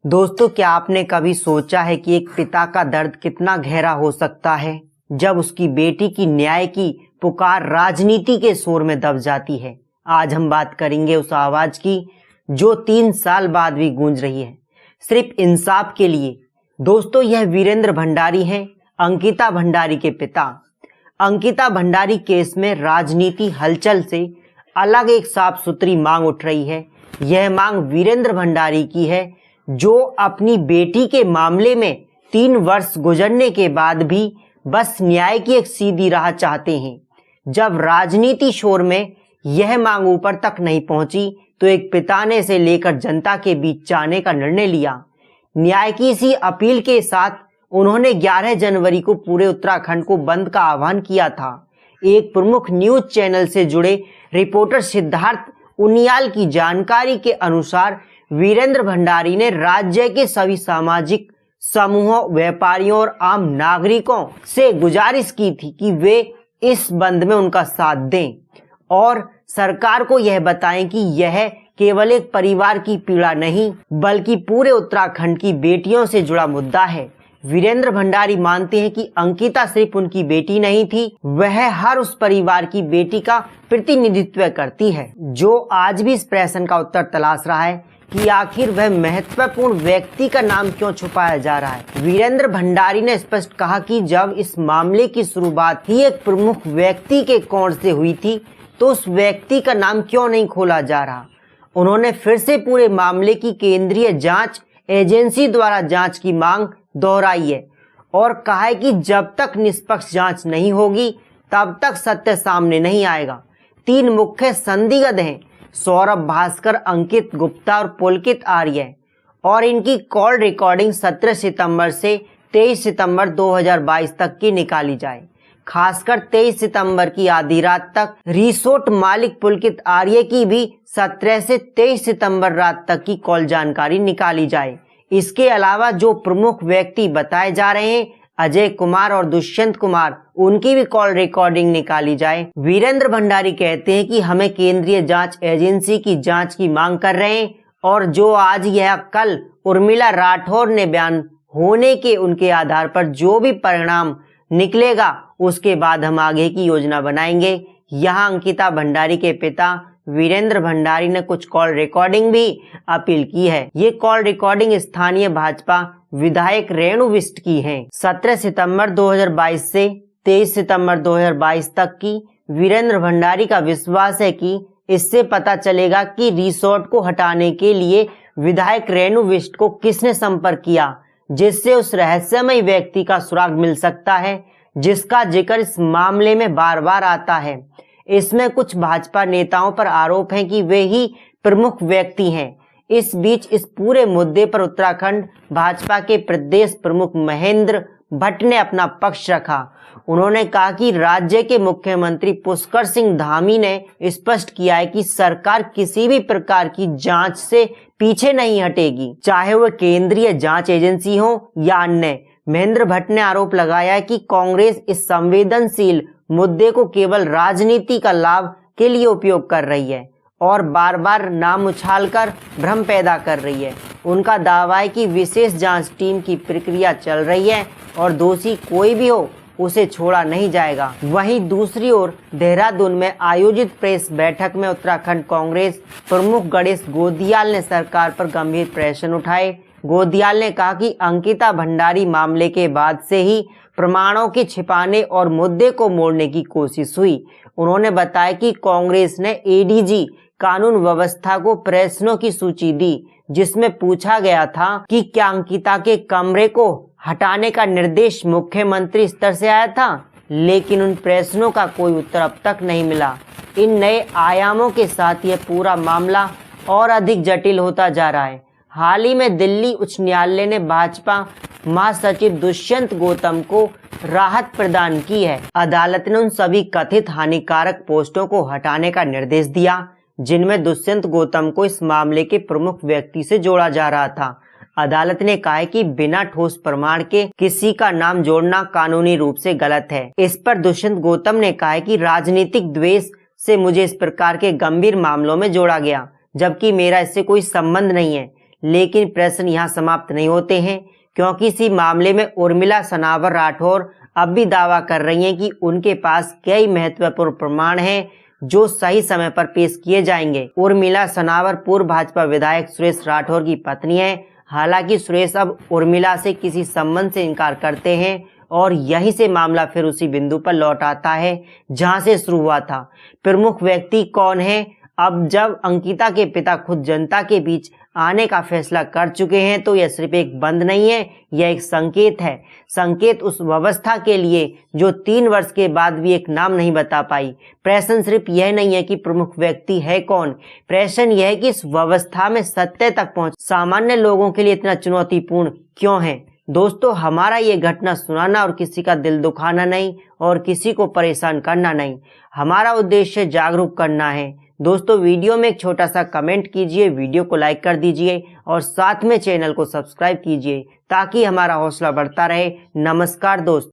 दोस्तों, क्या आपने कभी सोचा है कि एक पिता का दर्द कितना गहरा हो सकता है जब उसकी बेटी की न्याय की पुकार राजनीति के शोर में दब जाती है। आज हम बात करेंगे उस आवाज की जो 3 साल बाद भी गूंज रही है, सिर्फ इंसाफ के लिए। दोस्तों, यह वीरेंद्र भंडारी हैं, अंकिता भंडारी के पिता। अंकिता भंडारी केस में राजनीति हलचल से अलग एक साफ सुथरी मांग उठ रही है। यह मांग वीरेंद्र भंडारी की है, जो अपनी बेटी के मामले में 3 वर्ष गुजरने के बाद भी बस न्याय की एक सीधी राह चाहते हैं। जब राजनीति शोर में यह मांग ऊपर तक नहीं पहुंची तो एक पिता ने इसे लेकर जनता के बीच जाने का निर्णय लिया। न्याय की इसी अपील के साथ उन्होंने 11 जनवरी को पूरे उत्तराखंड को बंद का आह्वान किया था। एक प्रमुख न्यूज चैनल से जुड़े रिपोर्टर सिद्धार्थ उनियाल की जानकारी के अनुसार वीरेंद्र भंडारी ने राज्य के सभी सामाजिक समूहों, व्यापारियों और आम नागरिकों से गुजारिश की थी कि वे इस बंद में उनका साथ दें और सरकार को यह बताएं कि यह केवल एक परिवार की पीड़ा नहीं बल्कि पूरे उत्तराखंड की बेटियों से जुड़ा मुद्दा है। वीरेंद्र भंडारी मानते हैं कि अंकिता सिर्फ उनकी बेटी नहीं थी, वह हर उस परिवार की बेटी का प्रतिनिधित्व करती है जो आज भी इस प्रश्न का उत्तर तलाश रहा है कि आखिर वह महत्वपूर्ण व्यक्ति का नाम क्यों छुपाया जा रहा है। वीरेंद्र भंडारी ने स्पष्ट कहा कि जब इस मामले की शुरुआत ही एक प्रमुख व्यक्ति के कोण से हुई थी तो उस व्यक्ति का नाम क्यों नहीं खोला जा रहा। उन्होंने फिर से पूरे मामले की केंद्रीय जांच एजेंसी द्वारा जांच की मांग दोहराई है और कहा है कि जब तक निष्पक्ष जांच नहीं होगी तब तक सत्य सामने नहीं आएगा। 3 मुख्य संदिग्ध हैं, सौरभ भास्कर, अंकित गुप्ता और पुलकित आर्य, और इनकी कॉल रिकॉर्डिंग 17 सितंबर से 23 सितंबर 2022 तक की निकाली जाए। खासकर 23 सितंबर की आधी रात तक रिसोर्ट मालिक पुलकित आर्य की भी 17 से 23 सितंबर रात तक की कॉल जानकारी निकाली जाए। इसके अलावा जो प्रमुख व्यक्ति बताए जा रहे हैं, अजय कुमार और दुष्यंत कुमार, उनकी भी कॉल रिकॉर्डिंग निकाली जाए। वीरेंद्र भंडारी कहते हैं कि हमें केंद्रीय जांच एजेंसी की जांच की मांग कर रहे हैं और जो आज या कल उर्मिला राठौर ने बयान होने के उनके आधार पर जो भी परिणाम निकलेगा उसके बाद हम आगे की योजना बनाएंगे। यहाँ अंकिता भंडारी के पिता वीरेंद्र भंडारी ने कुछ कॉल रिकॉर्डिंग भी अपील की है। ये कॉल रिकॉर्डिंग स्थानीय भाजपा विधायक रेणु बिष्ट की है। 17 सितंबर 2022 से 23 सितंबर 2022 तक की वीरेंद्र भंडारी का विश्वास है कि इससे पता चलेगा कि रिसोर्ट को हटाने के लिए विधायक रेणु बिष्ट को किसने संपर्क किया, जिससे उस रहस्यमय व्यक्ति का सुराग मिल सकता है जिसका जिक्र इस मामले में बार बार आता है। इसमें कुछ भाजपा नेताओं पर आरोप है कि वे ही प्रमुख व्यक्ति हैं। इस बीच इस पूरे मुद्दे पर उत्तराखंड भाजपा के प्रदेश प्रमुख महेंद्र भट्ट ने अपना पक्ष रखा। उन्होंने कहा कि राज्य के मुख्यमंत्री पुष्कर सिंह धामी ने स्पष्ट किया है कि सरकार किसी भी प्रकार की जांच से पीछे नहीं हटेगी, चाहे वह केंद्रीय जांच एजेंसी हो या अन्य। महेंद्र भट्ट ने आरोप लगाया कि कांग्रेस इस संवेदनशील मुद्दे को केवल राजनीति का लाभ के लिए उपयोग कर रही है और बार बार नाम उछालकर भ्रम पैदा कर रही है। उनका दावा है कि विशेष जांच टीम की प्रक्रिया चल रही है और दोषी कोई भी हो उसे छोड़ा नहीं जाएगा। वहीं दूसरी ओर देहरादून में आयोजित प्रेस बैठक में उत्तराखंड कांग्रेस प्रमुख गणेश गोदियाल ने सरकार पर गंभीर प्रश्न उठाए। गोदियाल ने कहा कि अंकिता भंडारी मामले के बाद से ही प्रमाणों के छिपाने और मुद्दे को मोड़ने की कोशिश हुई। उन्होंने बताया कि कांग्रेस ने एडीजी कानून व्यवस्था को प्रश्नों की सूची दी जिसमें पूछा गया था कि क्या अंकिता के कमरे को हटाने का निर्देश मुख्यमंत्री स्तर से आया था, लेकिन उन प्रश्नों का कोई उत्तर अब तक नहीं मिला। इन नए आयामों के साथ यह पूरा मामला और अधिक जटिल होता जा रहा है। हाल ही में दिल्ली उच्च न्यायालय ने भाजपा महासचिव दुष्यंत गौतम को राहत प्रदान की है। अदालत ने उन सभी कथित हानिकारक पोस्टों को हटाने का निर्देश दिया जिनमें दुष्यंत गौतम को इस मामले के प्रमुख व्यक्ति से जोड़ा जा रहा था। अदालत ने कहा है कि बिना ठोस प्रमाण के किसी का नाम जोड़ना कानूनी रूप से गलत है। इस पर दुष्यंत गौतम ने कहा है कि राजनीतिक द्वेष से मुझे इस प्रकार के गंभीर मामलों में जोड़ा गया, जबकि मेरा इससे कोई संबंध नहीं है। लेकिन प्रश्न यहाँ समाप्त नहीं होते हैं, क्योंकि इसी मामले में उर्मिला सनावर राठौर अब भी दावा कर रही हैं कि उनके पास कई महत्वपूर्ण प्रमाण हैं जो सही समय पर पेश किए जाएंगे। उर्मिला सनावर पूर्व भाजपा विधायक सुरेश राठौर की पत्नी है। हालांकि सुरेश अब उर्मिला से किसी संबंध से इनकार करते हैं और यहीं से मामला फिर उसी बिंदु पर लौट आता है जहां से शुरू हुआ था। प्रमुख व्यक्ति कौन है? अब जब अंकिता के पिता खुद जनता के बीच आने का फैसला कर चुके हैं तो यह सिर्फ एक बंद नहीं है, यह एक संकेत है। संकेत उस व्यवस्था के लिए जो 3 वर्ष के बाद भी एक नाम नहीं बता पाई। प्रश्न सिर्फ यह नहीं है कि प्रमुख व्यक्ति है कौन, प्रश्न यह है कि इस व्यवस्था में सत्य तक पहुंच सामान्य लोगों के लिए इतना चुनौतीपूर्ण क्यों है। दोस्तों, हमारा ये घटना सुनाना और किसी का दिल दुखाना नहीं और किसी को परेशान करना नहीं, हमारा उद्देश्य जागरूक करना है। दोस्तों, वीडियो में एक छोटा सा कमेंट कीजिए, वीडियो को लाइक कर दीजिए और साथ में चैनल को सब्सक्राइब कीजिए ताकि हमारा हौसला बढ़ता रहे। नमस्कार दोस्तों।